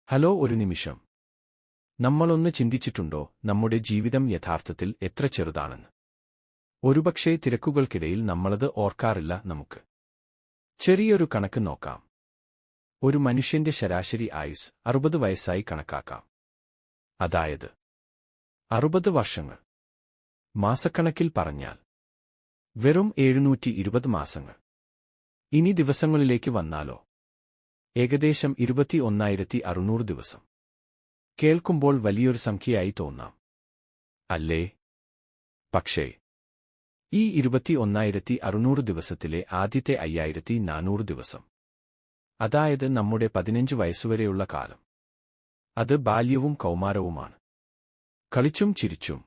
Hello, ഒരു നിമിഷം. നമ്മളൊന്ന് ചിന്തിച്ചിട്ടുണ്ടോ നമ്മുടെ ജീവിതം യഥാർത്ഥത്തിൽ എത്ര ചെറുതാണെന്ന്? ഒരുപക്ഷേ തിരക്കുകൾക്കിടയിൽ നമ്മളത് ഓർക്കാറില്ല. നമുക്ക് ചെറിയൊരു കണക്ക് നോക്കാം. ഒരു മനുഷ്യന്റെ ശരാശരി ആയുസ് 60 വയസ്സായി കണക്കാക്കാം. അതായത് 60 വർഷങ്ങൾ. മാസക്കണക്കിൽ പറഞ്ഞാൽ വെറും 720 മാസങ്ങൾ. ഇനി ദിവസങ്ങളിലേക്ക് വന്നാലോ? ഏകദേശം 21,600 ദിവസം. കേൾക്കുമ്പോൾ വലിയൊരു സംഖ്യയായി തോന്നാം, അല്ലേ? പക്ഷേ ഈ 21,600 ദിവസത്തിലെ ആദ്യത്തെ 5,400 ദിവസം, അതായത് നമ്മുടെ 15 വയസ്സുവരെയുള്ള കാലം, അത് ബാല്യവും കൗമാരവുമാണ്. കളിച്ചും ചിരിച്ചും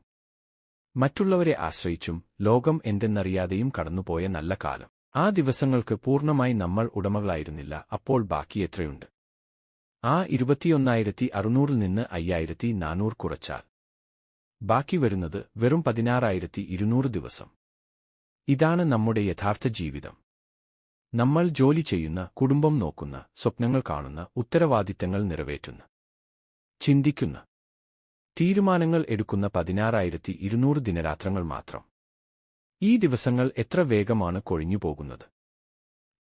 മറ്റുള്ളവരെ ആശ്രയിച്ചും ലോകം എന്തെന്നറിയാതെയും കടന്നുപോയ നല്ല കാലം. ആ ദിവസങ്ങൾക്ക് പൂർണ്ണമായി നമ്മൾ ഉടമകളായിരുന്നില്ല. അപ്പോൾ ബാക്കി എത്രയുണ്ട്? ആ 21,600 നിന്ന് 5,400 കുറച്ചാൽ ബാക്കി വരുന്നത് വെറും 16,200 ദിവസം. ഇതാണ് നമ്മുടെ യഥാർത്ഥ ജീവിതം. നമ്മൾ ജോലി ചെയ്യുന്ന, കുടുംബം നോക്കുന്ന, സ്വപ്നങ്ങൾ കാണുന്ന, ഉത്തരവാദിത്തങ്ങൾ നിറവേറ്റുന്ന, ചിന്തിക്കുന്ന, തീരുമാനങ്ങൾ എടുക്കുന്ന 16,200 ദിനരാത്രങ്ങൾ മാത്രം. ഈ ദിവസങ്ങൾ എത്ര വേഗമാണ് കൊഴിഞ്ഞുപോകുന്നത്!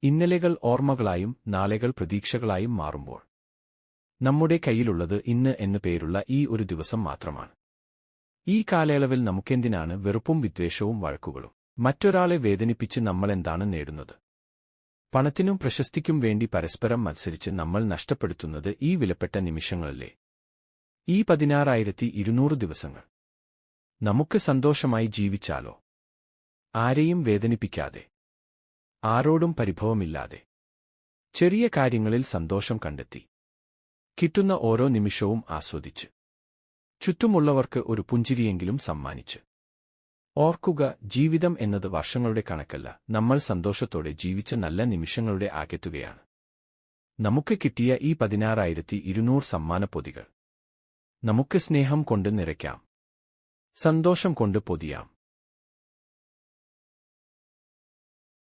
ഇന്നലെകൾ ഓർമ്മകളായും നാളെകൾ പ്രതീക്ഷകളായും മാറുമ്പോൾ നമ്മുടെ കയ്യിലുള്ളത് ഇന്ന് എന്നു പേരുള്ള ഈ ഒരു ദിവസം മാത്രമാണ്. ഈ കാലയളവിൽ നമുക്കെന്തിനാണ് വെറുപ്പും വിദ്വേഷവും വഴക്കുകളും? മറ്റൊരാളെ വേദനിപ്പിച്ച് നമ്മളെന്താണ് നേടുന്നത്? പണത്തിനും പ്രശസ്തിക്കും വേണ്ടി പരസ്പരം മത്സരിച്ച് നമ്മൾ നഷ്ടപ്പെടുത്തുന്നത് ഈ വിലപ്പെട്ട നിമിഷങ്ങളല്ലേ? ഈ 16,200 ദിവസങ്ങൾ നമുക്ക് സന്തോഷമായി ജീവിച്ചാലോ? ആരെയും വേദനിപ്പിക്കാതെ, ആരോടും പരിഭവമില്ലാതെ, ചെറിയ കാര്യങ്ങളിൽ സന്തോഷം കണ്ടെത്തി, കിട്ടുന്ന ഓരോ നിമിഷവും ആസ്വദിച്ച്, ചുറ്റുമുള്ളവർക്ക് ഒരു പുഞ്ചിരിയെങ്കിലും സമ്മാനിച്ച്. ഓർക്കുക, ജീവിതം എന്നത് വർഷങ്ങളുടെ കണക്കല്ല, നമ്മൾ സന്തോഷത്തോടെ ജീവിച്ച നല്ല നിമിഷങ്ങളുടെ ആകെത്തുകയാണ്. നമുക്ക് കിട്ടിയ ഈ 16,200 സമ്മാനപ്പൊതികൾ നമുക്ക് സ്നേഹം കൊണ്ട് നിറയ്ക്കാം, സന്തോഷം കൊണ്ട് പൊതിയാം.